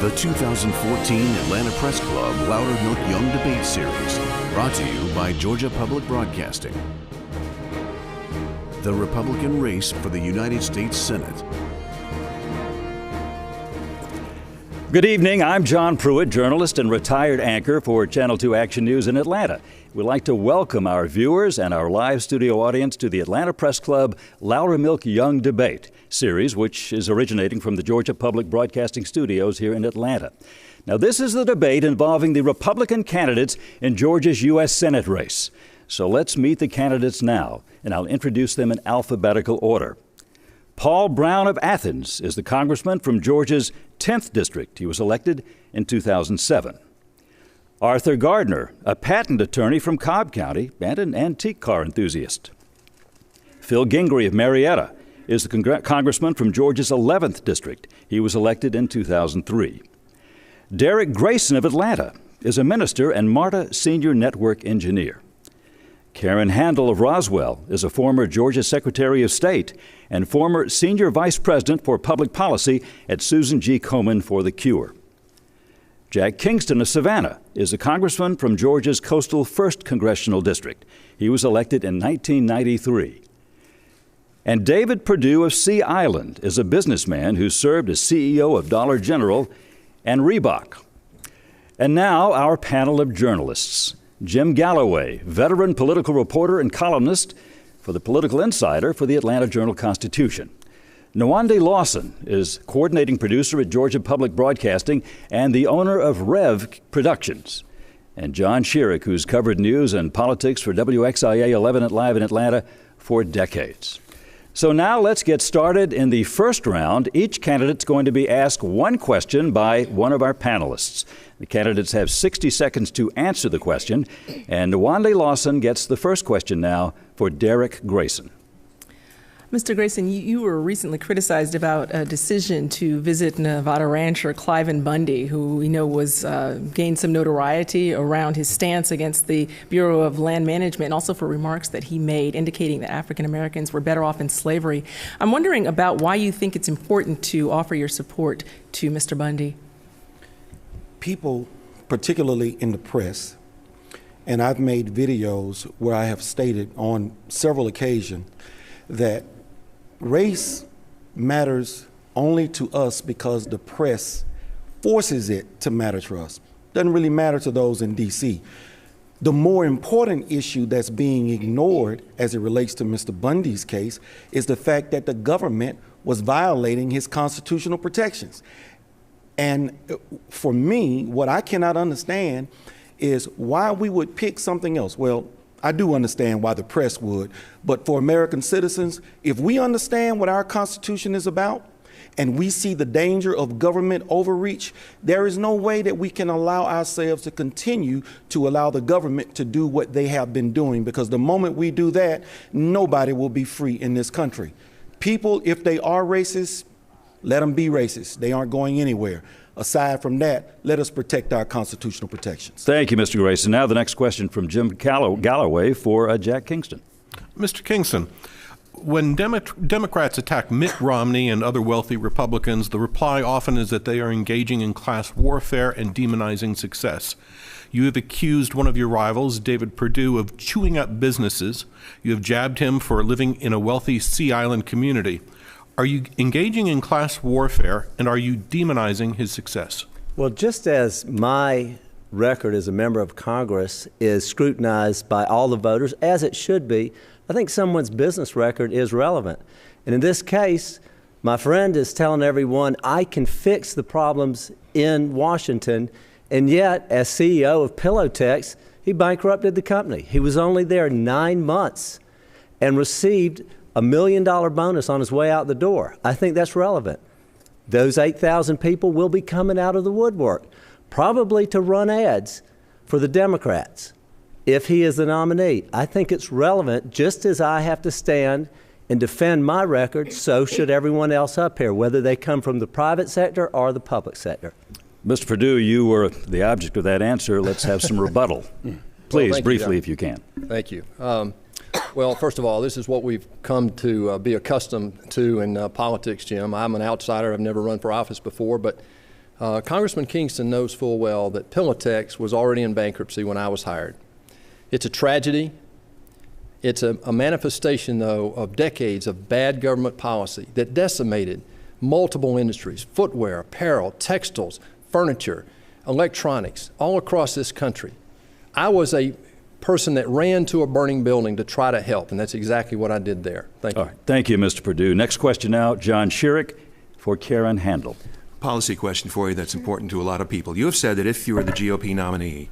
The 2014 Atlanta Press Club Louder Milk Young Debate Series, brought to you by Georgia Public Broadcasting. The Republican race for the United States Senate. Good evening. I'm John Pruitt, journalist and retired anchor for Channel 2 Action News in Atlanta. We'd like to welcome our viewers and our live studio audience to the Atlanta Press Club Louder Milk Young Debate series, which is originating from the Georgia Public Broadcasting Studios here in Atlanta. Now, this is the debate involving the Republican candidates in Georgia's U.S. Senate race. So let's meet the candidates now, and I'll introduce them in alphabetical order. Paul Brown of Athens is the congressman from Georgia's 10th District. He was elected in 2007. Arthur Gardner, a patent attorney from Cobb County and an antique car enthusiast. Phil Gingrey of Marietta is the congressman from Georgia's 11th District. He was elected in 2003. Derek Grayson of Atlanta is a minister and MARTA senior network engineer. Karen Handel of Roswell is a former Georgia Secretary of State and former Senior Vice President for Public Policy at Susan G. Komen for the Cure. Jack Kingston of Savannah is a congressman from Georgia's coastal 1st Congressional District. He was elected in 1993. And David Perdue of Sea Island is a businessman who served as CEO of Dollar General and Reebok. And now our panel of journalists. Jim Galloway, veteran political reporter and columnist for the Political Insider for the Atlanta Journal-Constitution. Nwande Lawson is coordinating producer at Georgia Public Broadcasting and the owner of Rev Productions. And John Schierick, who's covered news and politics for WXIA 11 Live in Atlanta for decades. So now let's get started. In the first round, each candidate's going to be asked one question by one of our panelists. The candidates have 60 seconds to answer the question, and Nwande Lawson gets the first question now for Derek Grayson. Mr. Grayson, you were recently criticized about a decision to visit Nevada rancher Cliven Bundy, who we know was gained some notoriety around his stance against the Bureau of Land Management, and also for remarks that he made indicating that African Americans were better off in slavery. I'm wondering about why you think it's important to offer your support to Mr. Bundy. People, particularly in the press, and I've made videos where I have stated on several occasions that race matters only to us because the press forces it to matter to us. Doesn't really matter to those in D.C. The more important issue that's being ignored as it relates to Mr. Bundy's case is the fact that the government was violating his constitutional protections. And for me, what I cannot understand is why we would pick something else. Well, I do understand why the press would, but for American citizens, if we understand what our Constitution is about and we see the danger of government overreach, there is no way that we can allow ourselves to continue to allow the government to do what they have been doing, because the moment we do that, nobody will be free in this country. People, if they are racist, let them be racist. They aren't going anywhere. Aside from that, let us protect our constitutional protections. Thank you, Mr. Grayson. Now the next question from Jim Galloway for Jack Kingston. Mr. Kingston, when Democrats attack Mitt Romney and other wealthy Republicans, the reply often is that they are engaging in class warfare and demonizing success. You have accused one of your rivals, David Perdue, of chewing up businesses. You have jabbed him for living in a wealthy Sea Island community. Are you engaging in class warfare, and are you demonizing his success? Well, just as my record as a member of Congress is scrutinized by all the voters, as it should be, I think someone's business record is relevant. And in this case, my friend is telling everyone, I can fix the problems in Washington, and yet, as CEO of Pillowtex, he bankrupted the company. He was only there 9 months and received a $1 million bonus on his way out the door. I think that's relevant. Those 8,000 people will be coming out of the woodwork, probably to run ads for the Democrats if he is the nominee. I think it's relevant. Just as I have to stand and defend my record, so should everyone else up here, whether they come from the private sector or the public sector. Mr. Perdue, you were the object of that answer. Let's have some rebuttal. Please, well, briefly, you, if you can. Thank you. Well, first of all, this is what we've come to be accustomed to in politics, Jim. I'm an outsider. I've never run for office before, but Congressman Kingston knows full well that Pilatex was already in bankruptcy when I was hired. It's a tragedy. It's a manifestation, though, of decades of bad government policy that decimated multiple industries: footwear, apparel, textiles, furniture, electronics, all across this country. I was a person that ran to a burning building to try to help, and that's exactly what I did there. Thank you. All right. Thank you, Mr. Perdue. Next question now, John Schierick for Karen Handel. Policy question for you that's important to a lot of people. You have said that if you were the GOP nominee,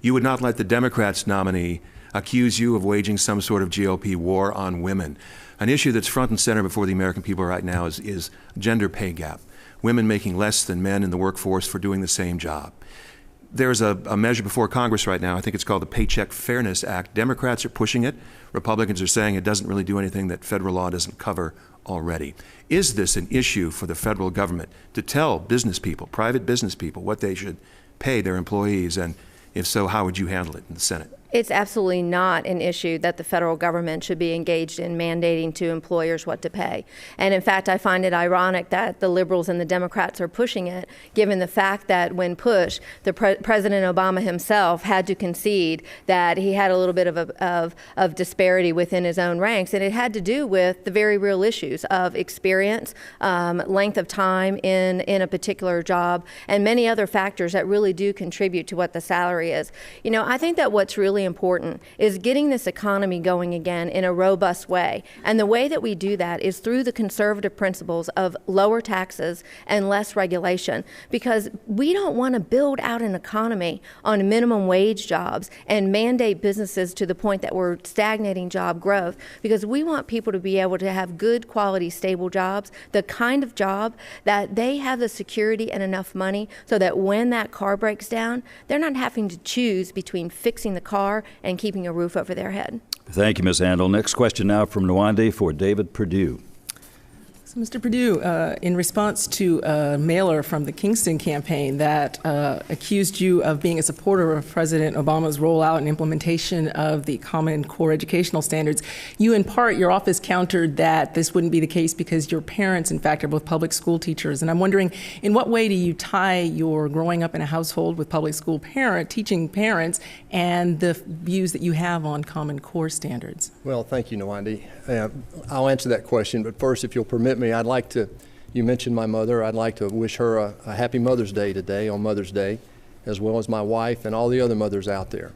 you would not let the Democrats' nominee accuse you of waging some sort of GOP war on women. An issue that's front and center before the American people right now is gender pay gap. Women making less than men in the workforce for doing the same job. There's a measure before Congress right now, I think it's called the Paycheck Fairness Act. Democrats are pushing it. Republicans are saying it doesn't really do anything that federal law doesn't cover already. Is this an issue for the federal government to tell business people, private business people, what they should pay their employees? And if so, how would you handle it in the Senate? It's absolutely not an issue that the federal government should be engaged in mandating to employers what to pay. And in fact, I find it ironic that the liberals and the Democrats are pushing it, given the fact that when pushed, President Obama himself had to concede that he had a little bit of disparity within his own ranks. And it had to do with the very real issues of experience, length of time in a particular job, and many other factors that really do contribute to what the salary is. You know, I think that what's really important is getting this economy going again in a robust way. And the way that we do that is through the conservative principles of lower taxes and less regulation, because we don't want to build out an economy on minimum wage jobs and mandate businesses to the point that we're stagnating job growth, because we want people to be able to have good quality, stable jobs, the kind of job that they have the security and enough money so that when that car breaks down, they're not having to choose between fixing the car and keeping a roof over their head. Thank you, Ms. Handel. Next question now from Nwande for David Perdue. So, Mr. Perdue, in response to a mailer from the Kingston campaign that accused you of being a supporter of President Obama's rollout and implementation of the Common Core educational standards, you, in part, your office countered that this wouldn't be the case because your parents, in fact, are both public school teachers. And I'm wondering, in what way do you tie your growing up in a household with public school teaching parents and the views that you have on Common Core standards? Well, thank you, Nwande. I'll answer that question, but first, if you'll permit me, I'd like to, you mentioned my mother, I'd like to wish her a happy Mother's Day today, on Mother's Day, as well as my wife and all the other mothers out there.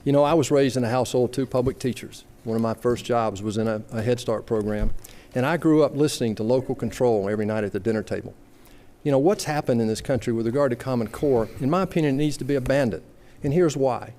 You know, I was raised in a household of 2 public teachers. One of my first jobs was in a Head Start program, and I grew up listening to local control every night at the dinner table. You know, what's happened in this country with regard to Common Core, in my opinion, needs to be abandoned, and here's why.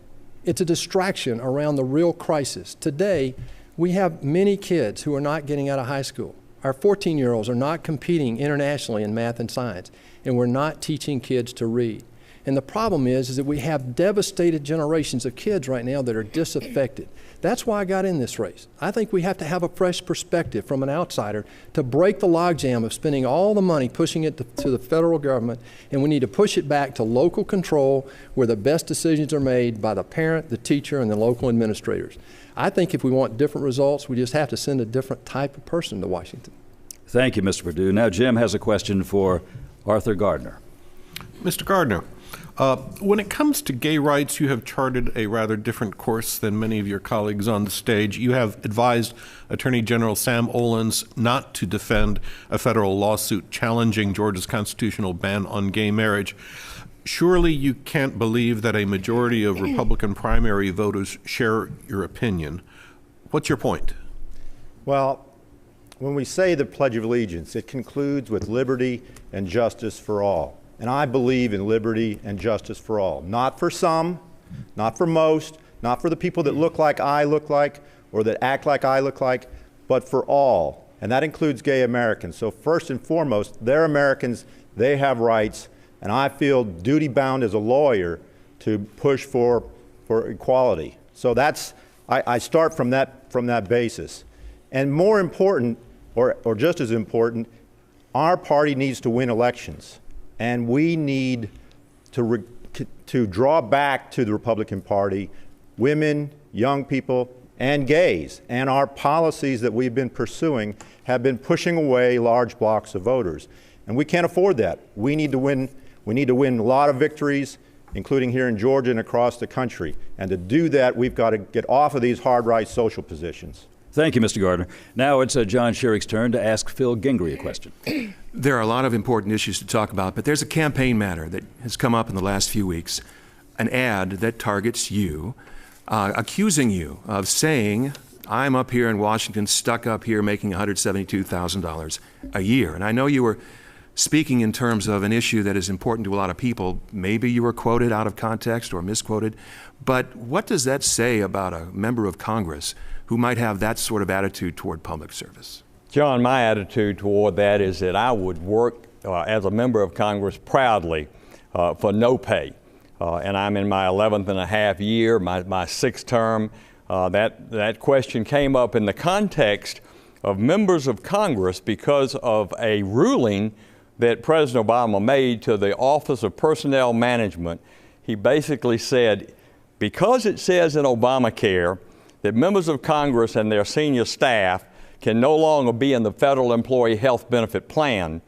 It's a distraction around the real crisis. Today, we have many kids who are not getting out of high school. Our 14-year-olds are not competing internationally in math and science, and we're not teaching kids to read. And the problem is that we have devastated generations of kids right now that are disaffected. That's why I got in this race. I think we have to have a fresh perspective from an outsider to break the logjam of spending all the money pushing it to the federal government, and we need to push it back to local control where the best decisions are made by the parent, the teacher, and the local administrators. I think if we want different results, we just have to send a different type of person to Washington. Thank you, Mr. Perdue. Now, Jim has a question for Arthur Gardner. Mr. Gardner, when it comes to gay rights, you have charted a rather different course than many of your colleagues on the stage. You have advised Attorney General Sam Olens not to defend a federal lawsuit challenging Georgia's constitutional ban on gay marriage. Surely you can't believe that a majority of Republican primary voters share your opinion. What's your point? Well, when we say the Pledge of Allegiance, it concludes with liberty and justice for all. And I believe in liberty and justice for all. Not for some, not for most, not for the people that look like I look like or that act like I look like, but for all. And that includes gay Americans. So first and foremost, they're Americans, they have rights, and I feel duty-bound as a lawyer to push for equality. So that's, I start from that basis. And more important, or just as important, our party needs to win elections. And we need to draw back to the Republican Party women, young people, and gays. And our policies that we've been pursuing have been pushing away large blocks of voters. And we can't afford that. We need to win We need to win a lot of victories, including here in Georgia and across the country. And to do that, we've got to get off of these hard right social positions. Thank you, Mr. Gardner. Now it's John Sherrick's turn to ask Phil Gingrey a question. There are a lot of important issues to talk about, but there's a campaign matter that has come up in the last few weeks, an ad that targets you, accusing you of saying, I'm up here in Washington, stuck up here making $172,000 a year. And I know you were speaking in terms of an issue that is important to a lot of people. Maybe you were quoted out of context or misquoted, but what does that say about a member of Congress who might have that sort of attitude toward public service? John, my attitude toward that is that I would work as a member of Congress proudly for no pay. And I'm in my 11th and a half year, my sixth term. That question came up in the context of members of Congress because of a ruling that President Obama made to the Office of Personnel Management. He basically said, because it says in Obamacare that members of Congress and their senior staff can no longer be in the federal employee health benefit plan,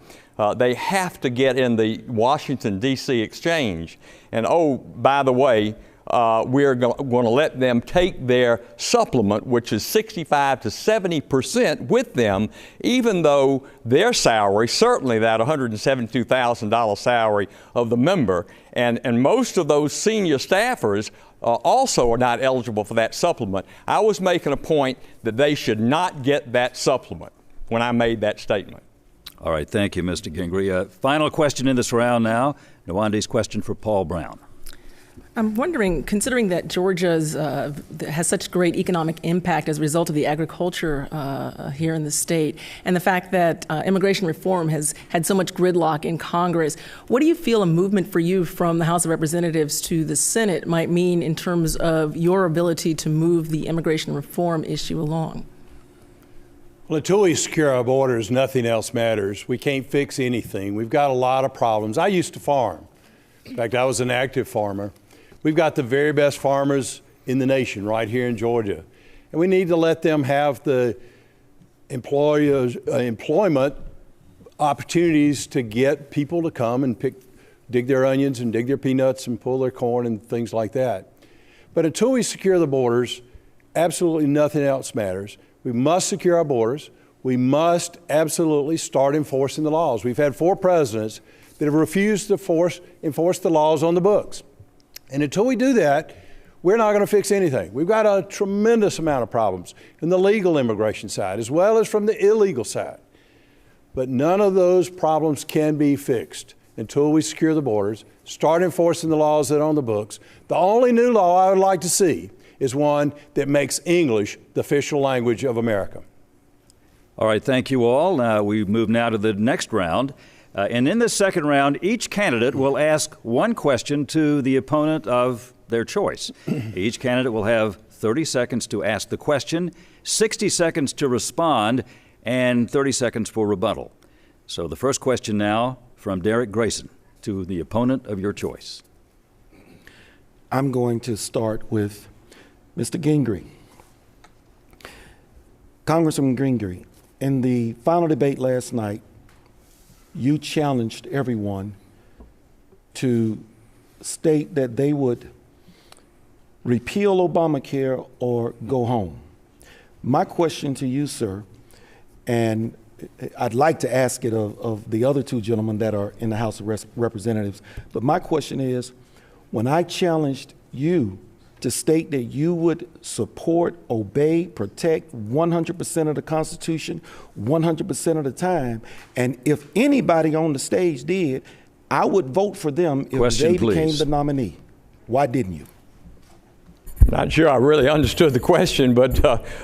they have to get in the Washington, D.C. exchange. And oh, by the way, we're going to let them take their supplement, which is 65 to 70% with them, even though their salary, certainly that $172,000 salary of the member, and most of those senior staffers also are not eligible for that supplement. I was making a point that they should not get that supplement when I made that statement. All right, thank you, Mr. Gingrey. Final question in this round now. Nwandi's question for Paul Brown. I'm wondering, considering that Georgia has such great economic impact as a result of the agriculture here in the state, and the fact that immigration reform has had so much gridlock in Congress, what do you feel a movement for you from the House of Representatives to the Senate might mean in terms of your ability to move the immigration reform issue along? Well, until we secure our borders, nothing else matters. We can't fix anything. We've got a lot of problems. I used to farm. In fact, I was an active farmer. We've got the very best farmers in the nation right here in Georgia. And we need to let them have the employment opportunities to get people to come and dig their onions and dig their peanuts and pull their corn and things like that. But until we secure the borders, absolutely nothing else matters. We must secure our borders. We must absolutely start enforcing the laws. We've had 4 presidents that have refused to enforce the laws on the books. And until we do that, we're not going to fix anything. We've got a tremendous amount of problems in the legal immigration side as well as from the illegal side. But none of those problems can be fixed until we secure the borders, start enforcing the laws that are on the books. The only new law I would like to see is one that makes English the official language of America. All right, thank you all. We move now to the next round. And in this second round, each candidate will ask one question to the opponent of their choice. Each candidate will have 30 seconds to ask the question, 60 seconds to respond, and 30 seconds for rebuttal. So the first question now from Derek Grayson to the opponent of your choice. I'm going to start with Mr. Gingrey. Congressman Gingrey, in the final debate last night, you challenged everyone to state that they would repeal Obamacare or go home. My question to you, sir, and I'd like to ask it of the other 2 gentlemen that are in the House of Representatives, but my question is, when I challenged you to state that you would support, obey, protect 100% of the Constitution, 100% of the time, and if anybody on the stage did, I would vote for them if they became the nominee. Why didn't you? Not sure I really understood the question, but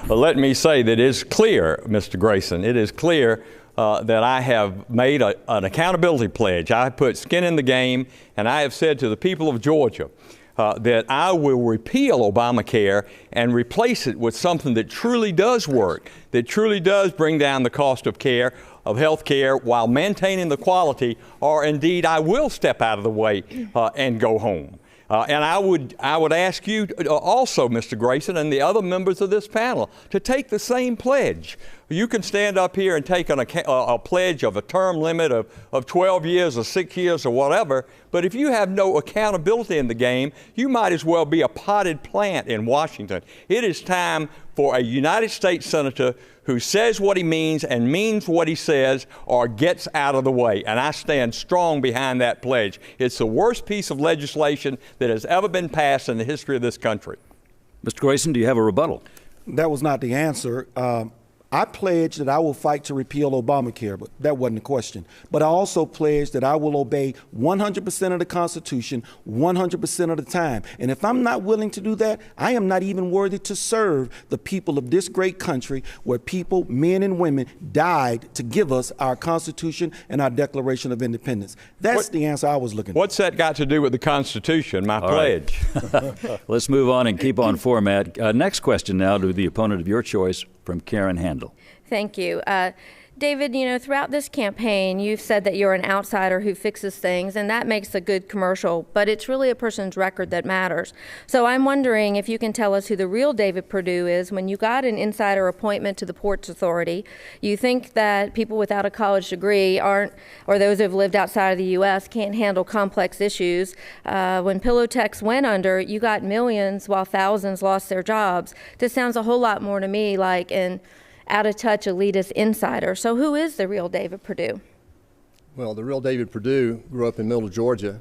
let me say that it is clear, Mr. Grayson, it is clear that I have made an accountability pledge. I put skin in the game, and I have said to the people of Georgia, that I will repeal Obamacare and replace it with something that truly does work, that truly does bring down the cost of care, of health care, while maintaining the quality, or indeed I will step out of the way and go home. And I would ask you also, Mr. Grayson, and the other members of this panel, to take the same pledge. You can stand up here and take a pledge of a term limit of 12 years or 6 years or whatever, but if you have no accountability in the game, you might as well be a potted plant in Washington. It is time for a United States Senator who says what he means and means what he says or gets out of the way. And I stand strong behind that pledge. It's the worst piece of legislation that has ever been passed in the history of this country. Mr. Grayson, do you have a rebuttal? That was not the answer. I pledge that I will fight to repeal Obamacare, but that wasn't the question. But I also pledge that I will obey 100% of the Constitution 100% of the time. And if I'm not willing to do that, I am not even worthy to serve the people of this great country where people, men and women, died to give us our Constitution and our Declaration of Independence. That's the answer I was looking for. What's that got to do with the Constitution, my pledge? Right. Let's move on and keep on format. Next question now to the opponent of your choice, from Karen Handel. Thank you. David, you know, throughout this campaign, you've said that you're an outsider who fixes things, and that makes a good commercial, but it's really a person's record that matters. So I'm wondering if you can tell us who the real David Perdue is. When you got an insider appointment to the Ports Authority, you think that people without a college degree aren't, or those who have lived outside of the U.S. can't handle complex issues. When Pillowtex went under, you got millions while thousands lost their jobs. This sounds a whole lot more to me like an out-of-touch elitist insider. So who is the real David Perdue? Well, the real David Perdue grew up in Middle Georgia,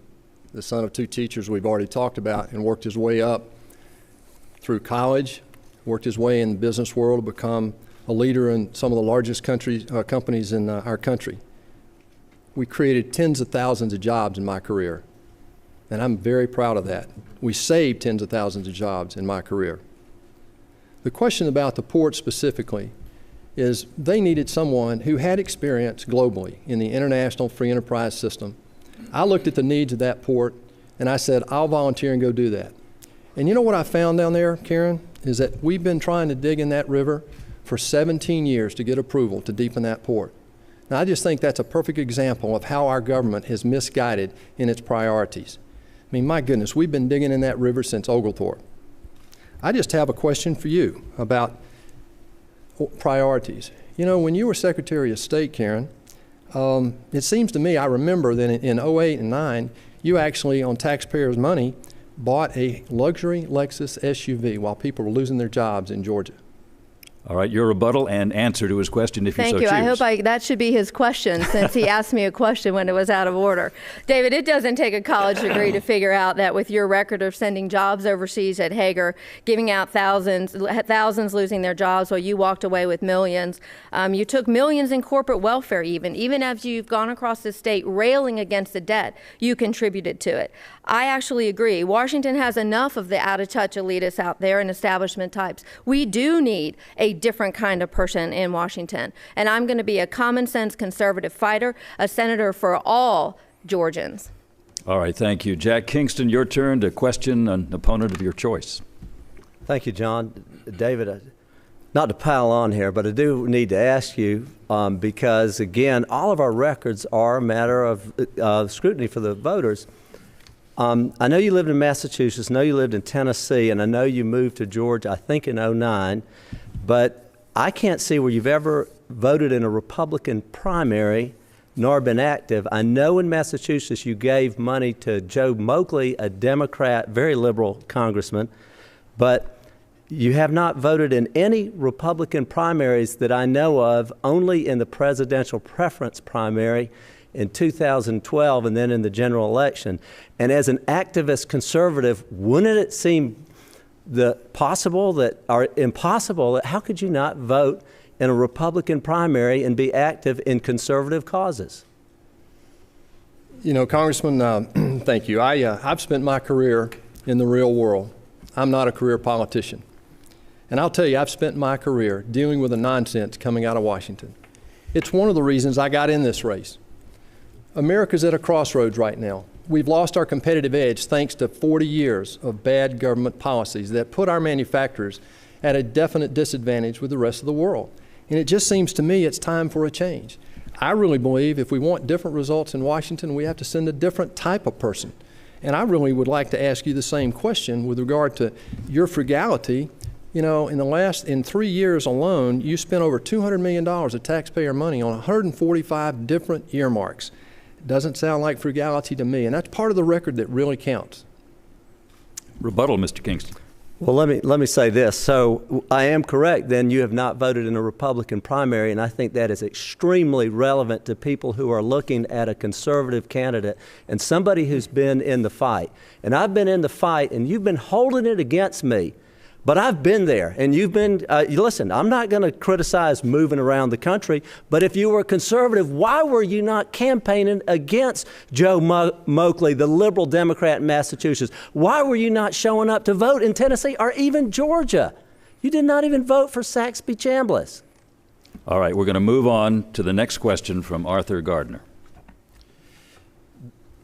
the son of two teachers we've already talked about, and worked his way up through college, worked his way in the business world to become a leader in some of the largest companies in our country. We created tens of thousands of jobs in my career, and I'm very proud of that. We saved tens of thousands of jobs in my career. The question about the port specifically is they needed someone who had experience globally in the international free enterprise system. I looked at the needs of that port and I said, I'll volunteer and go do that. And you know what I found down there, Karen, is that we've been trying to dig in that river for 17 years to get approval to deepen that port. Now, I just think that's a perfect example of how our government has misguided in its priorities. I mean, my goodness, we've been digging in that river since Oglethorpe. I just have a question for you about priorities. You know, when you were Secretary of State, Karen, it seems to me, I remember that in 08 and 09, you actually, on taxpayers' money, bought a luxury Lexus SUV while people were losing their jobs in Georgia. All right, your rebuttal and answer to his question, if you so choose. Thank you. I hope that should be his question, since he asked me a question when it was out of order. David, it doesn't take a college degree to figure out that with your record of sending jobs overseas at Hager, giving out thousands losing their jobs while you walked away with millions. You took millions in corporate welfare even as you've gone across the state railing against the debt, you contributed to it. I actually agree. Washington has enough of the out-of-touch elitists out there and establishment types. We do need a different kind of person in Washington. And I'm going to be a common sense conservative fighter, a senator for all Georgians. All right, thank you. Jack Kingston, your turn to question an opponent of your choice. Thank you, John. David, not to pile on here, but I do need to ask you, because, again, all of our records are a matter of scrutiny for the voters. I know you lived in Massachusetts, I know you lived in Tennessee, and I know you moved to Georgia, I think in 09, but I can't see where you've ever voted in a Republican primary nor been active. I know in Massachusetts you gave money to Joe Moakley, a Democrat, very liberal congressman, but you have not voted in any Republican primaries that I know of, only in the presidential preference primary in 2012 and then in the general election. And as an activist conservative, wouldn't it seem impossible that how could you not vote in a Republican primary and be active in conservative causes? You know, Congressman, thank you. I've spent my career in the real world. I'm not a career politician. And I'll tell you, I've spent my career dealing with the nonsense coming out of Washington. It's one of the reasons I got in this race. America's at a crossroads right now. We've lost our competitive edge thanks to 40 years of bad government policies that put our manufacturers at a definite disadvantage with the rest of the world. And it just seems to me it's time for a change. I really believe if we want different results in Washington, we have to send a different type of person. And I really would like to ask you the same question with regard to your frugality. You know, in 3 years alone, you spent over $200 million of taxpayer money on 145 different earmarks. It doesn't sound like frugality to me, and that's part of the record that really counts. Rebuttal, Mr. Kingston. Well, let me say this. So I am correct, then you have not voted in a Republican primary, and I think that is extremely relevant to people who are looking at a conservative candidate and somebody who's been in the fight. And I've been in the fight, and you've been holding it against me. But I've been there, and you've been, listen, I'm not going to criticize moving around the country, but if you were a conservative, why were you not campaigning against Joe Moakley, the liberal Democrat in Massachusetts? Why were you not showing up to vote in Tennessee or even Georgia? You did not even vote for Saxby Chambliss. All right, we're going to move on to the next question from Arthur Gardner.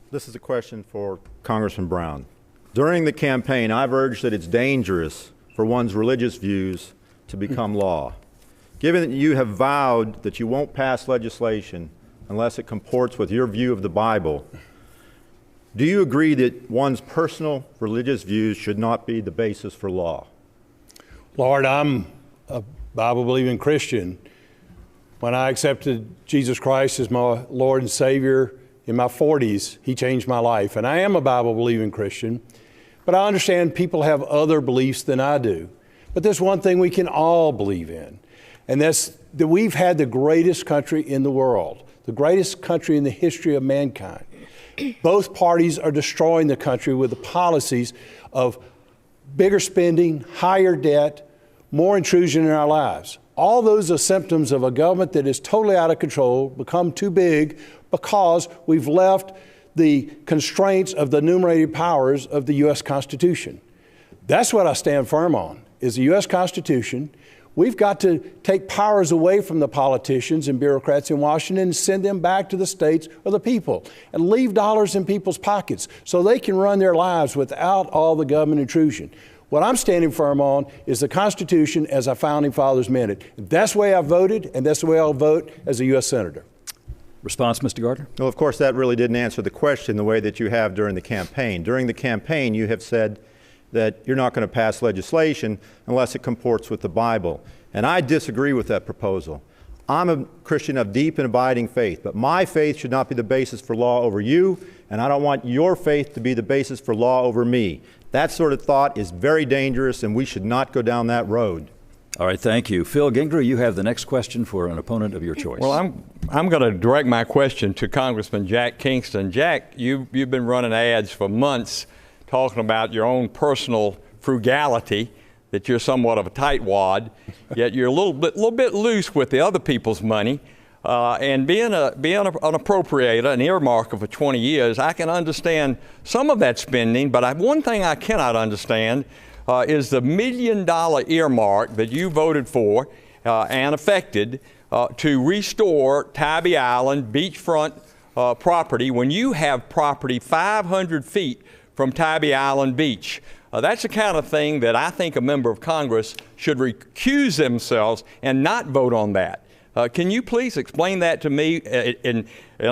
This is a question for Congressman Brown. During the campaign, I've urged that it's dangerous for one's religious views to become law. Given that you have vowed that you won't pass legislation unless it comports with your view of the Bible, do you agree that one's personal religious views should not be the basis for law? Lord, I'm a Bible-believing Christian. When I accepted Jesus Christ as my Lord and Savior in my 40s, He changed my life. And I am a Bible-believing Christian. But I understand people have other beliefs than I do. But there's one thing we can all believe in, and that's that we've had the greatest country in the world, the greatest country in the history of mankind. Both parties are destroying the country with the policies of bigger spending, higher debt, more intrusion in our lives. All those are symptoms of a government that is totally out of control, become too big because we've left the constraints of the enumerated powers of the U.S. Constitution. That's what I stand firm on, is the U.S. Constitution. We've got to take powers away from the politicians and bureaucrats in Washington and send them back to the states or the people and leave dollars in people's pockets so they can run their lives without all the government intrusion. What I'm standing firm on is the Constitution as our founding fathers meant it. That's the way I voted, and that's the way I'll vote as a U.S. Senator. Response, Mr. Gardner? Well, of course, that really didn't answer the question the way that you have during the campaign. During the campaign, you have said that you're not going to pass legislation unless it comports with the Bible. And I disagree with that proposal. I'm a Christian of deep and abiding faith, but my faith should not be the basis for law over you, and I don't want your faith to be the basis for law over me. That sort of thought is very dangerous, and we should not go down that road. All right, thank you. Phil Gingrey, you have the next question for an opponent of your choice. Well, I'm going to direct my question to Congressman Jack Kingston. Jack, you've been running ads for months talking about your own personal frugality, that you're somewhat of a tightwad, yet you're a little bit loose with the other people's money. And being an appropriator, an earmarker for 20 years, I can understand some of that spending, but one thing I cannot understand is the $1 million earmark that you voted for and affected to restore Tybee Island beachfront property when you have property 500 feet from Tybee Island Beach. That's the kind of thing that I think a member of Congress should recuse themselves and not vote on that. Can you please explain that to me and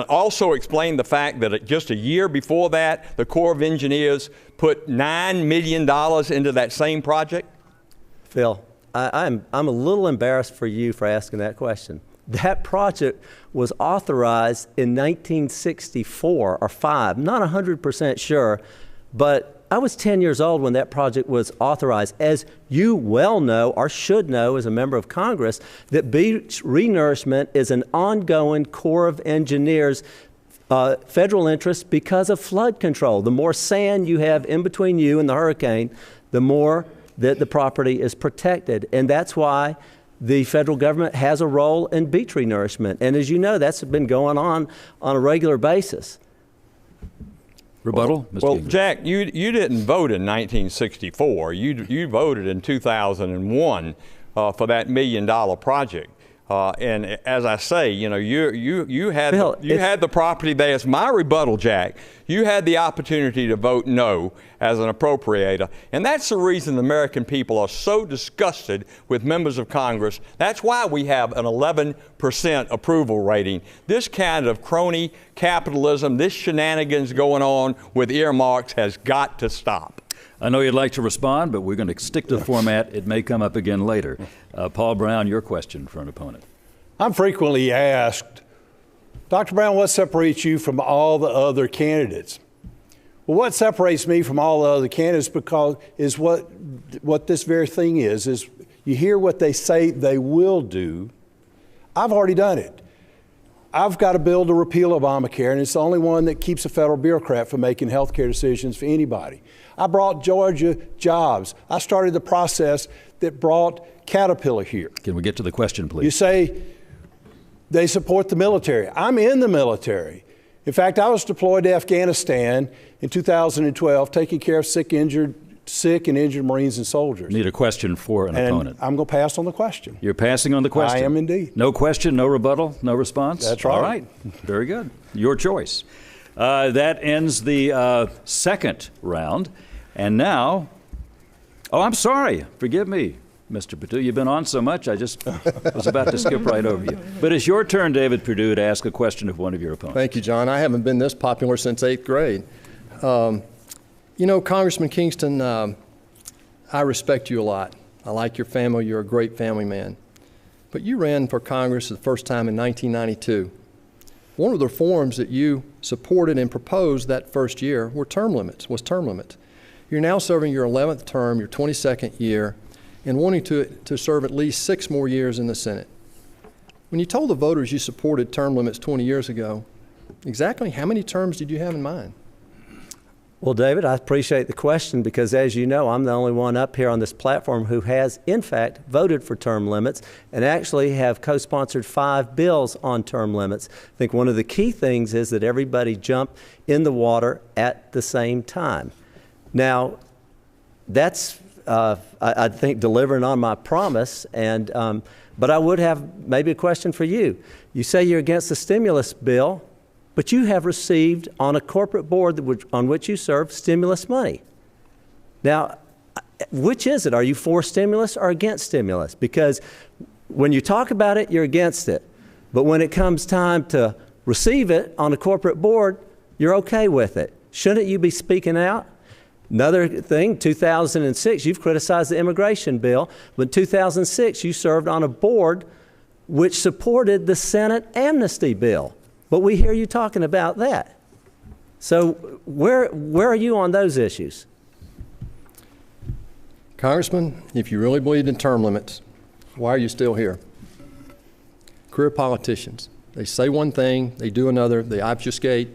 also explain the fact that just a year before that, the Corps of Engineers put $9 million into that same project? Phil, I'm a little embarrassed for you for asking that question. That project was authorized in 1964 or 5, not 100% sure, but I was 10 years old when that project was authorized. As you well know, or should know as a member of Congress, that beach renourishment is an ongoing Corps of Engineers federal interest because of flood control. The more sand you have in between you and the hurricane, the more that the property is protected. And that's why the federal government has a role in beach renourishment. And as you know, that's been going on a regular basis. Rebuttal? Well, Jack, you didn't vote in 1964. You voted in 2001 for that $1 million project. And as I say, you know, you had Bill, had the property there. It's my rebuttal, Jack. You had the opportunity to vote no as an appropriator, and that's the reason the American people are so disgusted with members of Congress. That's why we have an 11% approval rating. This kind of crony capitalism, this shenanigans going on with earmarks has got to stop. I know you'd like to respond, but we're going to stick to the format. It may come up again later. Paul Brown, your question for an opponent. I'm frequently asked, Dr. Brown, what separates you from all the other candidates? Well, what separates me from all the other candidates is what this very thing is you hear what they say they will do. I've already done it. I've got a bill to repeal Obamacare, and it's the only one that keeps a federal bureaucrat from making health care decisions for anybody. I brought Georgia jobs. I started the process that brought Caterpillar here. Can we get to the question, please? You say they support the military. I'm in the military. In fact, I was deployed to Afghanistan in 2012, taking care of sick and injured Marines and soldiers. Need a question for an opponent. I'm going to pass on the question. You're passing on the question? I am indeed. No question, no rebuttal, no response? That's right. All right. Very good. Your choice. That ends the second round. And now, oh, I'm sorry. Forgive me, Mr. Perdue. You've been on so much, I just was about to skip right over you. But it's your turn, David Perdue, to ask a question of one of your opponents. Thank you, John. I haven't been this popular since 8th grade. You know, Congressman Kingston, I respect you a lot. I like your family. You're a great family man. But you ran for Congress the first time in 1992. One of the reforms that you supported and proposed that first year was term limits. You're now serving your 11th term, your 22nd year, and wanting to serve at least 6 more years in the Senate. When you told the voters you supported term limits 20 years ago, exactly how many terms did you have in mind? Well, David, I appreciate the question because, as you know, I'm the only one up here on this platform who has, in fact, voted for term limits and actually have co-sponsored 5 bills on term limits. I think one of the key things is that everybody jump in the water at the same time. Now, that's, I think, delivering on my promise, but I would have maybe a question for you. You say you're against the stimulus bill, but you have received on a corporate board on which you serve stimulus money. Now, which is it? Are you for stimulus or against stimulus? Because when you talk about it, you're against it. But when it comes time to receive it on a corporate board, you're okay with it. Shouldn't you be speaking out? Another thing, 2006, you've criticized the immigration bill, but in 2006, you served on a board which supported the Senate amnesty bill. But we hear you talking about that. So where are you on those issues? Congressman, if you really believed in term limits, why are you still here? Career politicians. They say one thing, they do another, they obfuscate,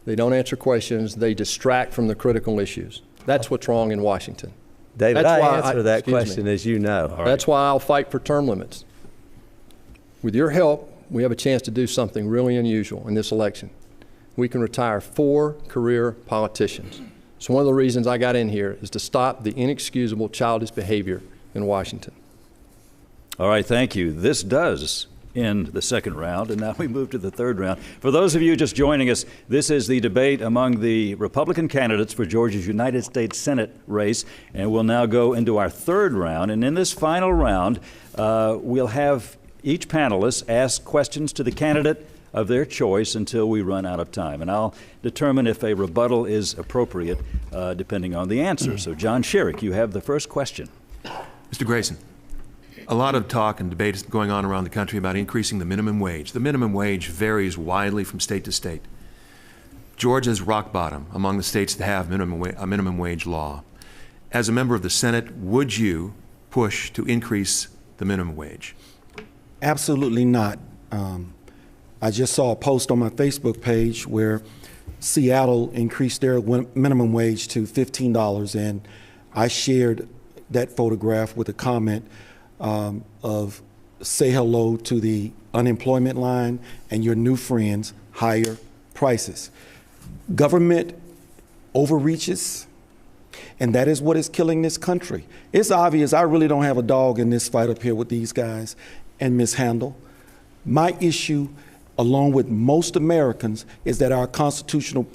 they don't answer questions, they distract from the critical issues. That's what's wrong in Washington. David, I answer that question, as you know. That's why I'll fight for term limits. With your help, we have a chance to do something really unusual in this election. We can retire 4 career politicians. So one of the reasons I got in here is to stop the inexcusable childish behavior in Washington. All right, thank you. This does end the second round, and now we move to the third round. For those of you just joining us, this is the debate among the Republican candidates for Georgia's United States Senate race, and we'll now go into our third round. And in this final round, we'll have each panelist ask questions to the candidate of their choice until we run out of time. And I'll determine if a rebuttal is appropriate depending on the answer. So, John Sherrick, you have the first question. Mr. Grayson, a lot of talk and debate is going on around the country about increasing the minimum wage. The minimum wage varies widely from state to state. Georgia's rock bottom among the states that have a minimum wage law. As a member of the Senate, would you push to increase the minimum wage? Absolutely not. I just saw a post on my Facebook page where Seattle increased their minimum wage to $15, and I shared that photograph with a comment of say hello to the unemployment line and your new friends, higher prices. Government overreaches, and that is what is killing this country. It's obvious I really don't have a dog in this fight up here with these guys. and mishandled. My issue, along with most Americans, is that our constitutional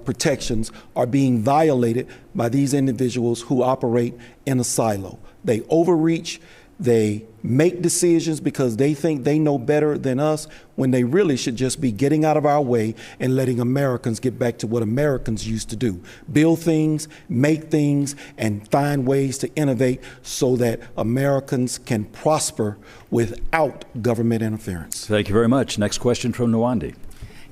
protections are being violated by these individuals who operate in a silo. They overreach, they make decisions because they think they know better than us, when they really should just be getting out of our way and letting Americans get back to what Americans used to do. Build things, make things, and find ways to innovate so that Americans can prosper without government interference. Thank you very much. Next question from Nwandi.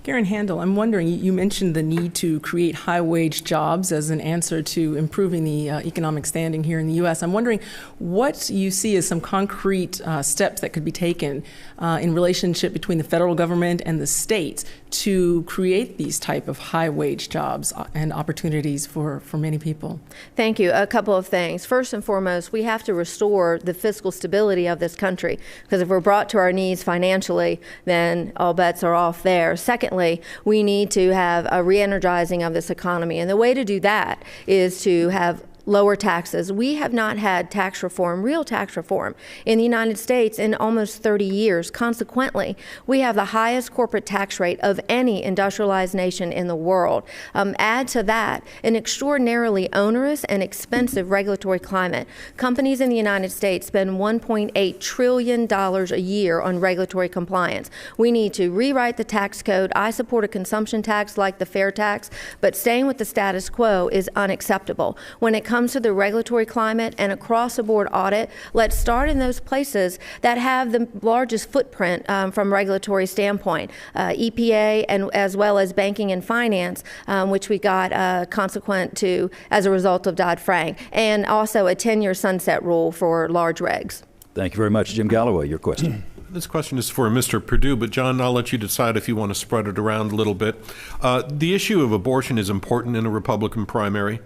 Karen Handel, I'm wondering, you mentioned the need to create high-wage jobs as an answer to improving the economic standing here in the U.S. I'm wondering what you see as some concrete steps that could be taken in relationship between the federal government and the states to create these type of high-wage jobs and opportunities for many people. Thank you. A couple of things. First and foremost, we have to restore the fiscal stability of this country, because if we're brought to our knees financially, then all bets are off there. Secondly, we need to have a re-energizing of this economy, and the way to do that is to have lower taxes. We have not had tax reform, real tax reform, in the United States in almost 30 years. Consequently, we have the highest corporate tax rate of any industrialized nation in the world. Add to that an extraordinarily onerous and expensive regulatory climate. Companies in the United States spend $1.8 trillion a year on regulatory compliance. We need to rewrite the tax code. I support a consumption tax like the fair tax, but staying with the status quo is unacceptable. When it comes to the regulatory climate and across-the-board audit, let's start in those places that have the largest footprint from regulatory standpoint. EPA and as well as banking and finance, which we got consequent to as a result of Dodd-Frank, and also a 10-year sunset rule for large regs. Thank you very much. Jim Galloway, your question. This question is for Mr. Perdue, but John, I'll let you decide if you want to spread it around a little bit. The issue of abortion is important in a Republican primary.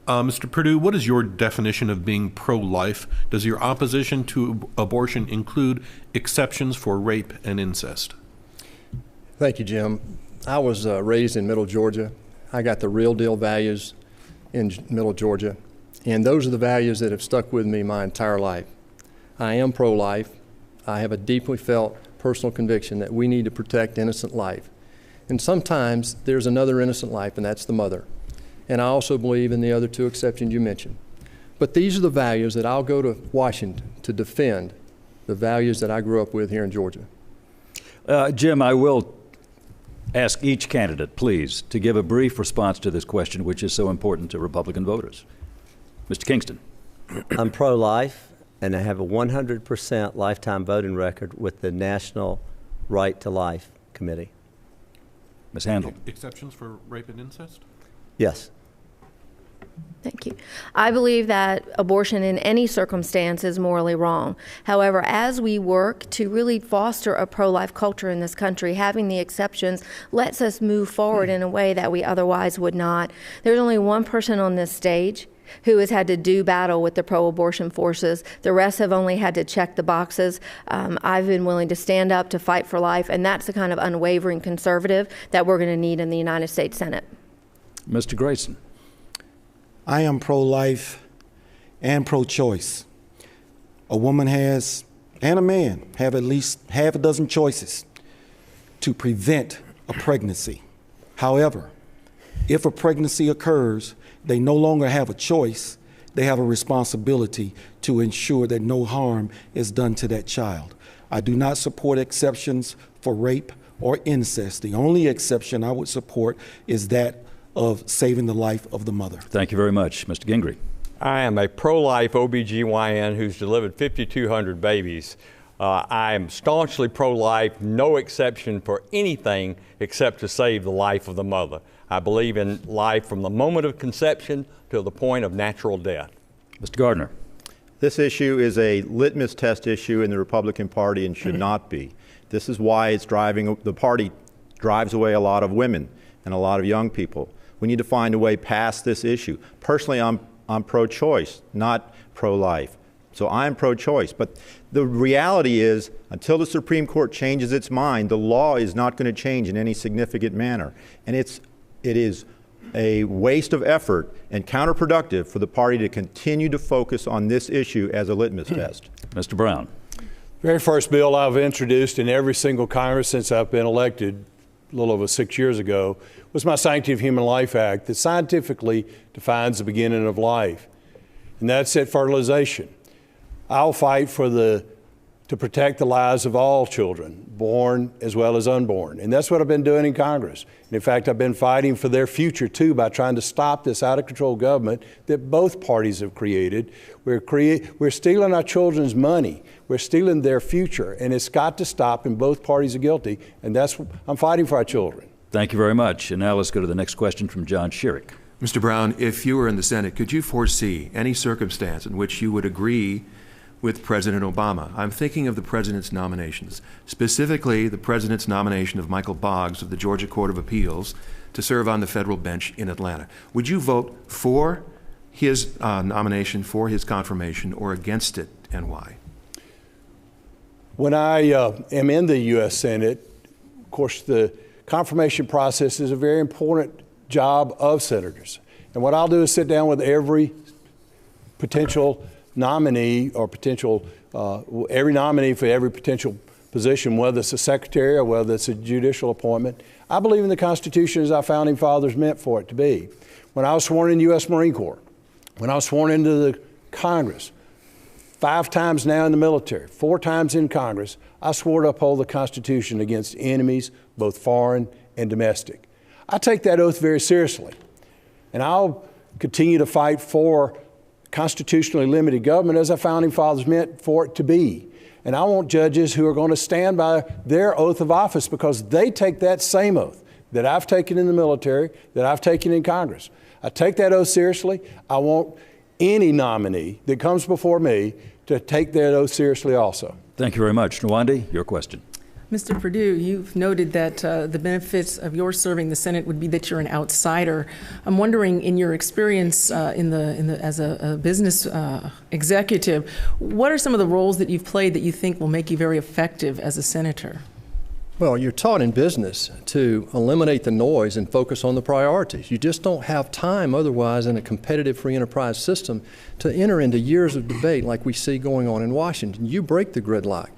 Mr. Perdue, what is your definition of being pro-life? Does your opposition to abortion include exceptions for rape and incest? Thank you, Jim. I was raised in Middle Georgia. I got the real deal values in Middle Georgia, and those are the values that have stuck with me my entire life. I am pro-life. I have a deeply felt personal conviction that we need to protect innocent life. And sometimes there's another innocent life, and that's the mother. And I also believe in the other two exceptions you mentioned. But these are the values that I'll go to Washington to defend, the values that I grew up with here in Georgia. Jim, I will ask each candidate, please, to give a brief response to this question, which is so important to Republican voters. Mr. Kingston. I'm pro-life, and I have a 100% lifetime voting record with the National Right to Life Committee. Ms. Handel. Exceptions for rape and incest? Yes. Thank you. I believe that abortion in any circumstance is morally wrong. However, as we work to really foster a pro-life culture in this country, having the exceptions lets us move forward in a way that we otherwise would not. There's only one person on this stage who has had to do battle with the pro-abortion forces. The rest have only had to check the boxes. I've been willing to stand up to fight for life, and that's the kind of unwavering conservative that we're going to need in the United States Senate. Mr. Grayson. I am pro-life and pro-choice. A woman has, and a man, have at least half a dozen choices to prevent a pregnancy. However, if a pregnancy occurs, they no longer have a choice. They have a responsibility to ensure that no harm is done to that child. I do not support exceptions for rape or incest. The only exception I would support is that of saving the life of the mother. Thank you very much. Mr. Gingrey. I am a pro-life OBGYN who's delivered 5,200 babies. I am staunchly pro-life, no exception for anything except to save the life of the mother. I believe in life from the moment of conception to the point of natural death. Mr. Gardner. This issue is a litmus test issue in the Republican Party and should not be. This is why it's the party drives away a lot of women and a lot of young people. We need to find a way past this issue. Personally, I'm pro-choice, not pro-life. So I'm pro-choice. But the reality is, until the Supreme Court changes its mind, the law is not going to change in any significant manner. And it is a waste of effort and counterproductive for the party to continue to focus on this issue as a litmus test. Mr. Brown. Very first bill I've introduced in every single Congress since I've been elected, a little over 6 years ago, was my Sanctity of Human Life Act that scientifically defines the beginning of life. And that's at fertilization. I'll fight to protect the lives of all children, born as well as unborn. And that's what I've been doing in Congress. And in fact, I've been fighting for their future too by trying to stop this out-of-control government that both parties have created. We're stealing our children's money. We're stealing their future. And it's got to stop, and both parties are guilty. And I'm fighting for our children. Thank you very much. And now let's go to the next question from John Schierick. Mr. Brown, if you were in the Senate, could you foresee any circumstance in which you would agree with President Obama? I'm thinking of the president's nominations, specifically the president's nomination of Michael Boggs of the Georgia Court of Appeals to serve on the federal bench in Atlanta. Would you vote for his nomination, for his confirmation, or against it, and why? When I am in the U.S. Senate, of course, the confirmation process is a very important job of senators. And what I'll do is sit down with every potential nominee or every nominee for every potential position, whether it's a secretary or whether it's a judicial appointment. I believe in the Constitution as our founding fathers meant for it to be. When I was sworn in the U.S. Marine Corps, when I was sworn into the Congress, 5 times now in the military, 4 times in Congress, I swore to uphold the Constitution against enemies, both foreign and domestic. I take that oath very seriously, and I'll continue to fight for constitutionally limited government as our founding fathers meant for it to be. And I want judges who are going to stand by their oath of office because they take that same oath that I've taken in the military, that I've taken in Congress. I take that oath seriously. I want any nominee that comes before me to take that oath seriously also. Thank you very much. Nwandi, your question. Mr. Perdue, you've noted that the benefits of your serving the Senate would be that you're an outsider. I'm wondering, in your experience as a business executive, what are some of the roles that you've played that you think will make you very effective as a senator? Well, you're taught in business to eliminate the noise and focus on the priorities. You just don't have time otherwise in a competitive free enterprise system to enter into years of debate like we see going on in Washington. You break the gridlock.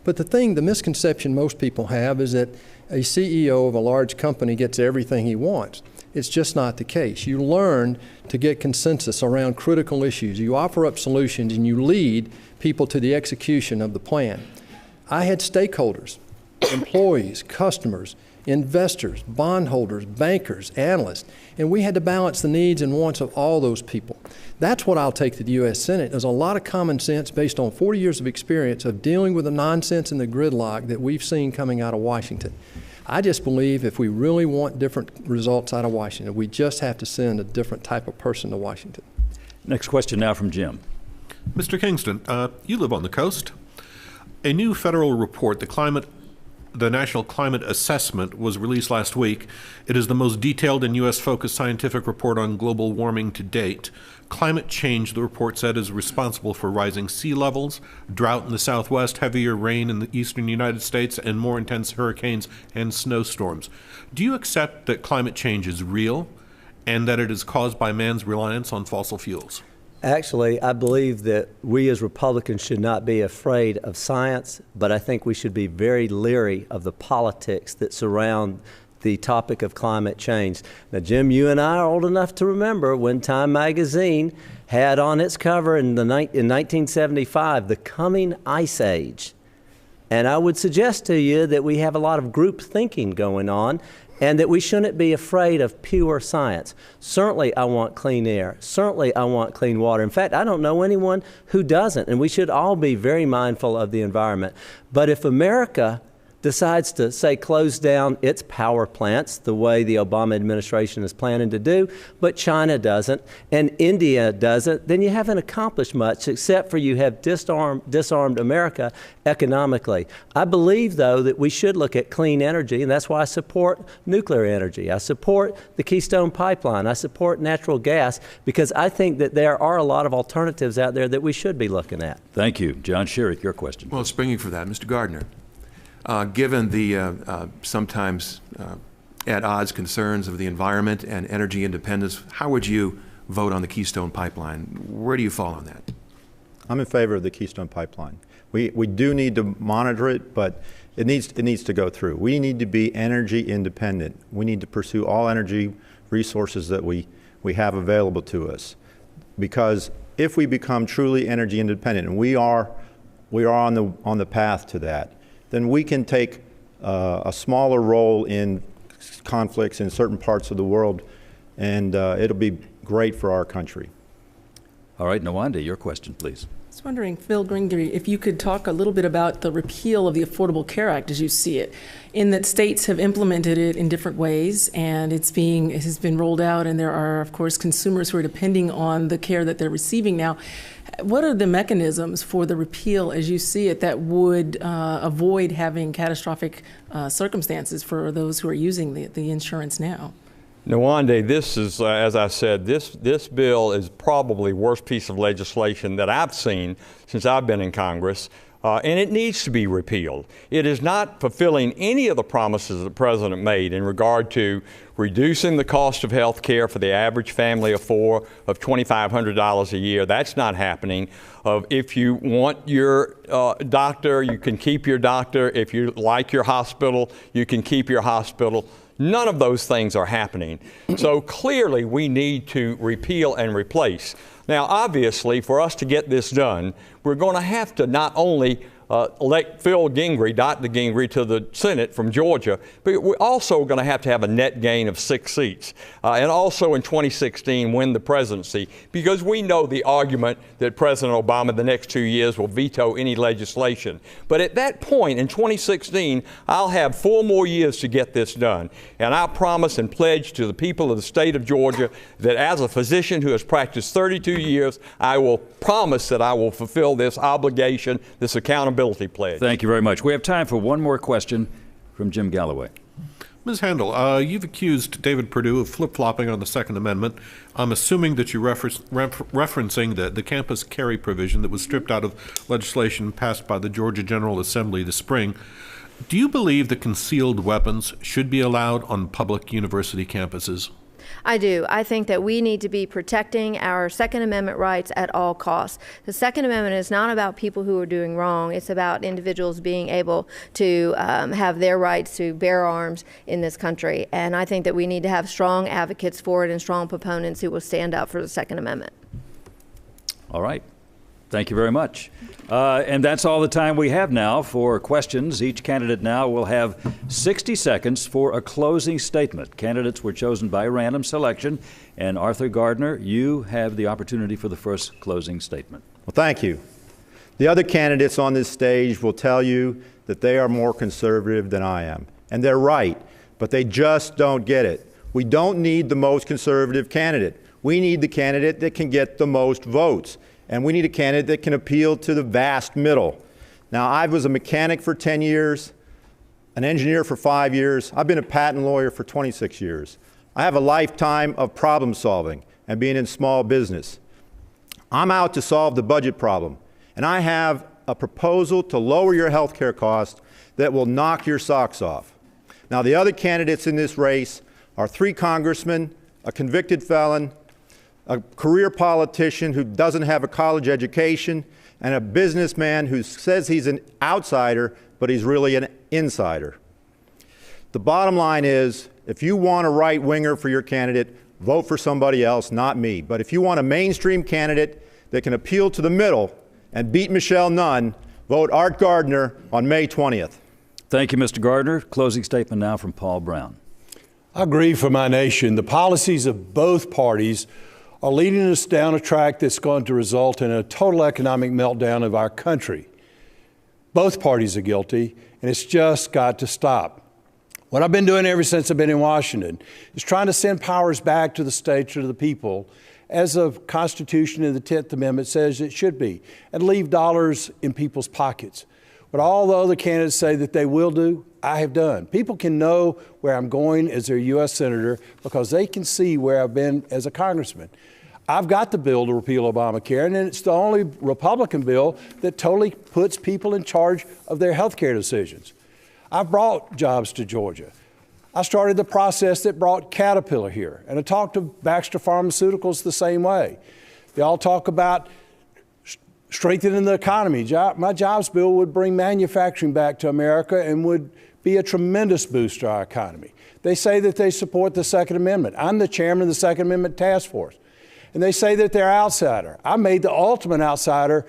But the misconception most people have is that a CEO of a large company gets everything he wants. It's just not the case. You learn to get consensus around critical issues. You offer up solutions and you lead people to the execution of the plan. I had stakeholders, employees, customers, investors, bondholders, bankers, analysts, and we had to balance the needs and wants of all those people. That's what I'll take to the U.S. Senate. There's a lot of common sense based on 40 years of experience of dealing with the nonsense and the gridlock that we've seen coming out of Washington. I just believe if we really want different results out of Washington, we just have to send a different type of person to Washington. Next question now from Jim. Mr. Kingston, you live on the coast. A new federal report, the National Climate Assessment, was released last week. It is the most detailed and U.S.-focused scientific report on global warming to date. Climate change, the report said, is responsible for rising sea levels, drought in the Southwest, heavier rain in the eastern United States, and more intense hurricanes and snowstorms. Do you accept that climate change is real and that it is caused by man's reliance on fossil fuels? Actually, I believe that we as Republicans should not be afraid of science, but I think we should be very leery of the politics that surround the topic of climate change. Now, Jim, you and I are old enough to remember when Time magazine had on its cover in 1975, the coming ice age. And I would suggest to you that we have a lot of group thinking going on and that we shouldn't be afraid of pure science. Certainly, I want clean air. Certainly, I want clean water. In fact, I don't know anyone who doesn't, and we should all be very mindful of the environment. But if America decides to, say, close down its power plants the way the Obama administration is planning to do, but China doesn't and India doesn't, then you haven't accomplished much except for you have disarmed America economically. I believe, though, that we should look at clean energy, and that's why I support nuclear energy. I support the Keystone Pipeline. I support natural gas because I think that there are a lot of alternatives out there that we should be looking at. Thank you. John Schierick, your question. Well, springing for that, Mr. Gardner. Given the sometimes at odds concerns of the environment and energy independence, how would you vote on the Keystone Pipeline? Where do you fall on that? I'm in favor of the Keystone Pipeline. We do need to monitor it, but it needs to go through. We need to be energy independent. We need to pursue all energy resources that we have available to us. Because if we become truly energy independent, and we are on the path to that, then we can take a smaller role in conflicts in certain parts of the world, and it'll be great for our country. All right, Nawanda, your question, please. I was wondering, Phil Gingrey, if you could talk a little bit about the repeal of the Affordable Care Act as you see it, in that states have implemented it in different ways, and it has been rolled out, and there are, of course, consumers who are depending on the care that they're receiving now. What are the mechanisms for the repeal, as you see it, that would avoid having catastrophic circumstances for those who are using the insurance now? Nawanda, this is, as I said, this bill is probably the worst piece of legislation that I've seen since I've been in Congress, and it needs to be repealed. It is not fulfilling any of the promises the President made in regard to reducing the cost of health care for the average family of four of $2,500 a year. That's not happening. If you want your doctor, you can keep your doctor. If you like your hospital, you can keep your hospital. None of those things are happening. So clearly we need to repeal and replace. Now, obviously, for us to get this done, we're going to have to not only elect Phil Gingrey, Dr. Gingrey, to the Senate from Georgia, but we're also going to have a net gain of 6 seats. And also in 2016 win the presidency, because we know the argument that President Obama the next 2 years will veto any legislation. But at that point in 2016, I'll have 4 more years to get this done. And I promise and pledge to the people of the state of Georgia that as a physician who has practiced 32 years, I will promise that I will fulfill this obligation, this accountability pledge. Thank you very much. We have time for one more question from Jim Galloway. Ms. Handel, you've accused David Perdue of flip-flopping on the Second Amendment. I'm assuming that you're referencing the campus carry provision that was stripped out of legislation passed by the Georgia General Assembly this spring. Do you believe that concealed weapons should be allowed on public university campuses? I do. I think that we need to be protecting our Second Amendment rights at all costs. The Second Amendment is not about people who are doing wrong. It's about individuals being able to have their rights to bear arms in this country. And I think that we need to have strong advocates for it and strong proponents who will stand up for the Second Amendment. All right. Thank you very much. And that's all the time we have now for questions. Each candidate now will have 60 seconds for a closing statement. Candidates were chosen by random selection. And Arthur Gardner, you have the opportunity for the first closing statement. Well, thank you. The other candidates on this stage will tell you that they are more conservative than I am. And they're right, but they just don't get it. We don't need the most conservative candidate. We need the candidate that can get the most votes. And we need a candidate that can appeal to the vast middle. Now, I was a mechanic for 10 years, an engineer for 5 years. I've been a patent lawyer for 26 years. I have a lifetime of problem solving and being in small business. I'm out to solve the budget problem. And I have a proposal to lower your health care costs that will knock your socks off. Now, the other candidates in this race are 3 congressmen, a convicted felon, a career politician who doesn't have a college education, and a businessman who says he's an outsider, but he's really an insider. The bottom line is, if you want a right-winger for your candidate, vote for somebody else, not me. But if you want a mainstream candidate that can appeal to the middle and beat Michelle Nunn, vote Art Gardner on May 20th. Thank you, Mr. Gardner. Closing statement now from Paul Brown. I agree for my nation. The policies of both parties are leading us down a track that's going to result in a total economic meltdown of our country. Both parties are guilty, and it's just got to stop. What I've been doing ever since I've been in Washington is trying to send powers back to the states or to the people, as the Constitution and the 10th Amendment says it should be, and leave dollars in people's pockets. What all the other candidates say that they will do, I have done. People can know where I'm going as their U.S. Senator because they can see where I've been as a congressman. I've got the bill to repeal Obamacare, and it's the only Republican bill that totally puts people in charge of their health care decisions. I've brought jobs to Georgia. I started the process that brought Caterpillar here, and I talked to Baxter Pharmaceuticals the same way. They all talk about strengthening the economy. My jobs bill would bring manufacturing back to America and would be a tremendous boost to our economy. They say that they support the Second Amendment. I'm the chairman of the Second Amendment Task Force. And they say that they're outsider. I made the ultimate outsider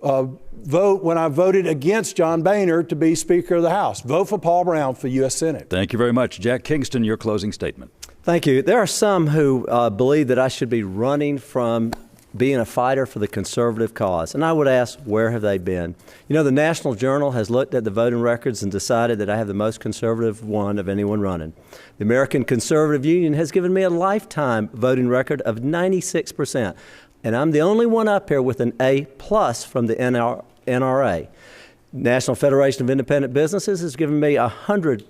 vote when I voted against John Boehner to be Speaker of the House. Vote for Paul Brown for U.S. Senate. Thank you very much. Jack Kingston, your closing statement. Thank you. There are some who believe that I should be running from being a fighter for the conservative cause. And I would ask, where have they been? You know, the National Journal has looked at the voting records and decided that I have the most conservative one of anyone running. The American Conservative Union has given me a lifetime voting record of 96%. And I'm the only one up here with an A+ from the NRA. National Federation of Independent Businesses has given me 100%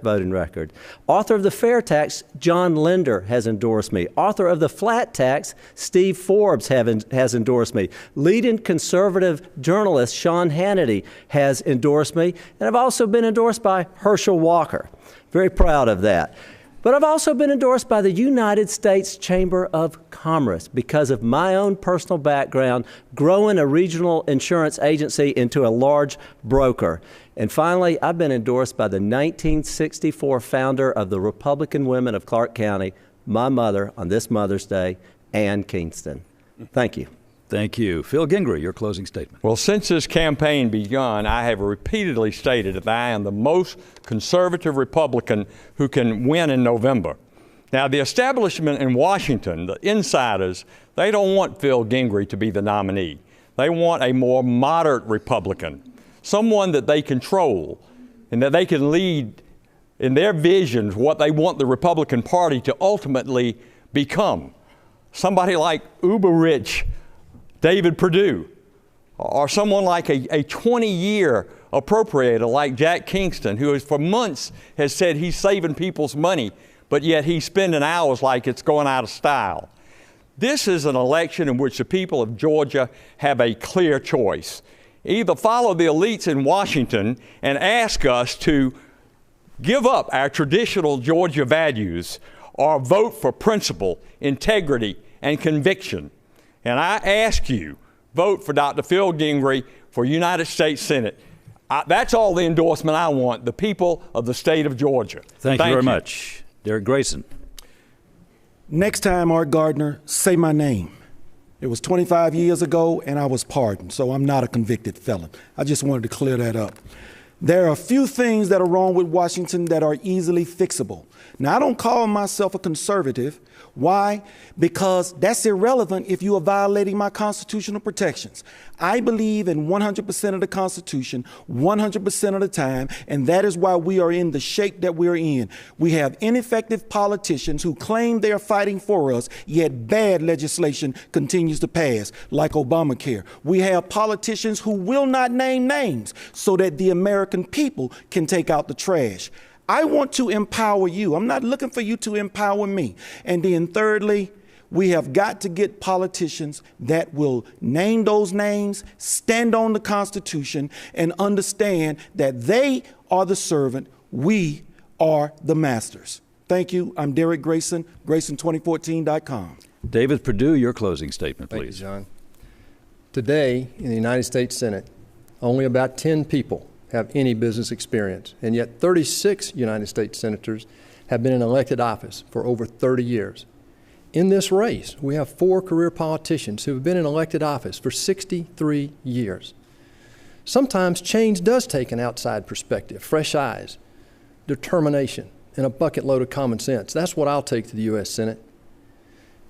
voting record. Author of the Fair Tax, John Linder, has endorsed me. Author of the Flat Tax, Steve Forbes, has endorsed me. Leading conservative journalist, Sean Hannity, has endorsed me. And I've also been endorsed by Herschel Walker. Very proud of that. But I've also been endorsed by the United States Chamber of Commerce because of my own personal background growing a regional insurance agency into a large broker. And finally, I've been endorsed by the 1964 founder of the Republican Women of Clark County, my mother, on this Mother's Day, Ann Kingston. Thank you. Thank you. Phil Gingrey, your closing statement. Well, since this campaign begun, I have repeatedly stated that I am the most conservative Republican who can win in November. Now, the establishment in Washington, the insiders, they don't want Phil Gingrey to be the nominee. They want a more moderate Republican, someone that they control and that they can lead in their visions what they want the Republican Party to ultimately become. Somebody like uber-rich David Perdue, or someone like a 20-year appropriator like Jack Kingston, who for months has said he's saving people's money, but yet he's spending hours like it's going out of style. This is an election in which the people of Georgia have a clear choice. Either follow the elites in Washington and ask us to give up our traditional Georgia values, or vote for principle, integrity, and conviction. And I ask you, vote for Dr. Phil Gingrey for United States Senate. That's all the endorsement I want, the people of the state of Georgia. Thank you very much. Derek Grayson. Next time, Art Gardner, say my name. It was 25 years ago, and I was pardoned, so I'm not a convicted felon. I just wanted to clear that up. There are a few things that are wrong with Washington that are easily fixable. Now, I don't call myself a conservative. Why? Because that's irrelevant if you are violating my constitutional protections. I believe in 100% of the Constitution, 100% of the time, and that is why we are in the shape that we're in. We have ineffective politicians who claim they are fighting for us, yet bad legislation continues to pass, like Obamacare. We have politicians who will not name names so that the American people can take out the trash. I want to empower you. I'm not looking for you to empower me. And then thirdly, we have got to get politicians that will name those names, stand on the Constitution, and understand that they are the servant, we are the masters. Thank you. I'm Derek Grayson, Grayson2014.com. David Perdue, your closing statement, please. Thank you, John. Today, in the United States Senate, only about 10 people have any business experience, and yet 36 United States senators have been in elected office for over 30 years. In this race, we have 4 career politicians who have been in elected office for 63 years. Sometimes change does take an outside perspective, fresh eyes, determination, and a bucket load of common sense. That's what I'll take to the U.S. Senate.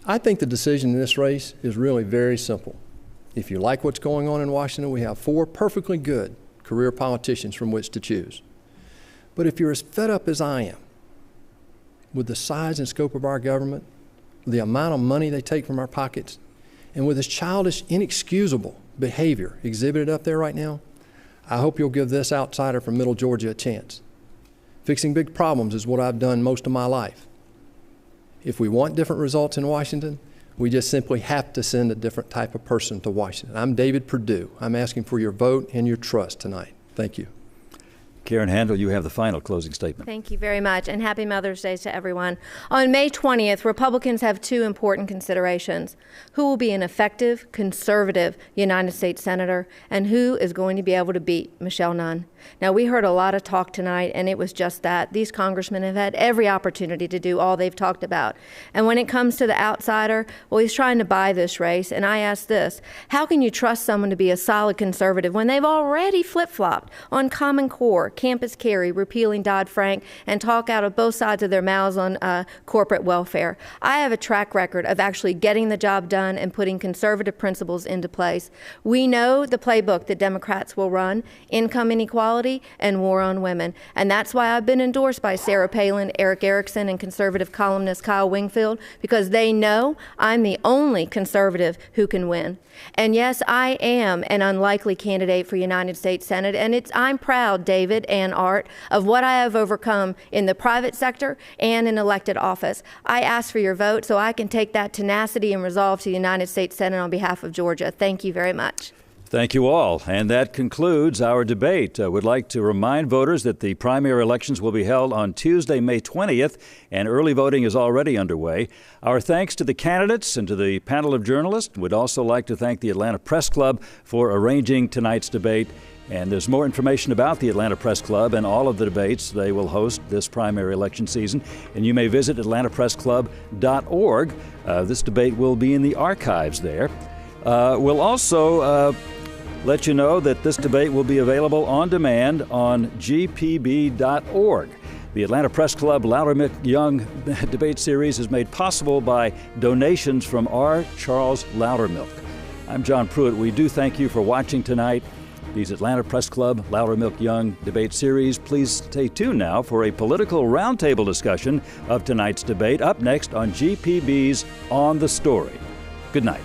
I think the decision in this race is really very simple. If you like what's going on in Washington, we have 4 perfectly good career politicians from which to choose. But if you're as fed up as I am with the size and scope of our government, the amount of money they take from our pockets, and with this childish, inexcusable behavior exhibited up there right now, I hope you'll give this outsider from Middle Georgia a chance. Fixing big problems is what I've done most of my life. If we want different results in Washington, we just simply have to send a different type of person to Washington. I'm David Perdue. I'm asking for your vote and your trust tonight. Thank you. Karen Handel, you have the final closing statement. Thank you very much, and happy Mother's Day to everyone. On May 20th, Republicans have two important considerations: who will be an effective, conservative United States Senator, and who is going to be able to beat Michelle Nunn. Now, we heard a lot of talk tonight, and it was just that. These congressmen have had every opportunity to do all they've talked about. And when it comes to the outsider, well, he's trying to buy this race. And I ask this: how can you trust someone to be a solid conservative when they've already flip-flopped on Common Core, campus carry, repealing Dodd-Frank, and talk out of both sides of their mouths on corporate welfare? I have a track record of actually getting the job done and putting conservative principles into place. We know the playbook that Democrats will run: income inequality and war on women. And that's why I've been endorsed by Sarah Palin, Eric Erickson, and conservative columnist Kyle Wingfield, because they know I'm the only conservative who can win. And yes, I am an unlikely candidate for United States Senate, and I'm proud, David and Art, of what I have overcome in the private sector and in elected office. I ask for your vote so I can take that tenacity and resolve to the United States Senate on behalf of Georgia. Thank you very much. Thank you all. And that concludes our debate. I would like to remind voters that the primary elections will be held on Tuesday, May 20th, and early voting is already underway. Our thanks to the candidates and to the panel of journalists. We'd also like to thank the Atlanta Press Club for arranging tonight's debate. And there's more information about the Atlanta Press Club and all of the debates they will host this primary election season. And you may visit atlantapressclub.org. This debate will be in the archives there. We'll also let you know that this debate will be available on demand on gpb.org. The Atlanta Press Club Loudermilk Young debate series is made possible by donations from R. Charles Loudermilk. I'm John Pruitt. We do thank you for watching tonight. These Atlanta Press Club Loudermilk Young debate series. Please stay tuned now for a political roundtable discussion of tonight's debate up next on GPB's On the Story. Good night.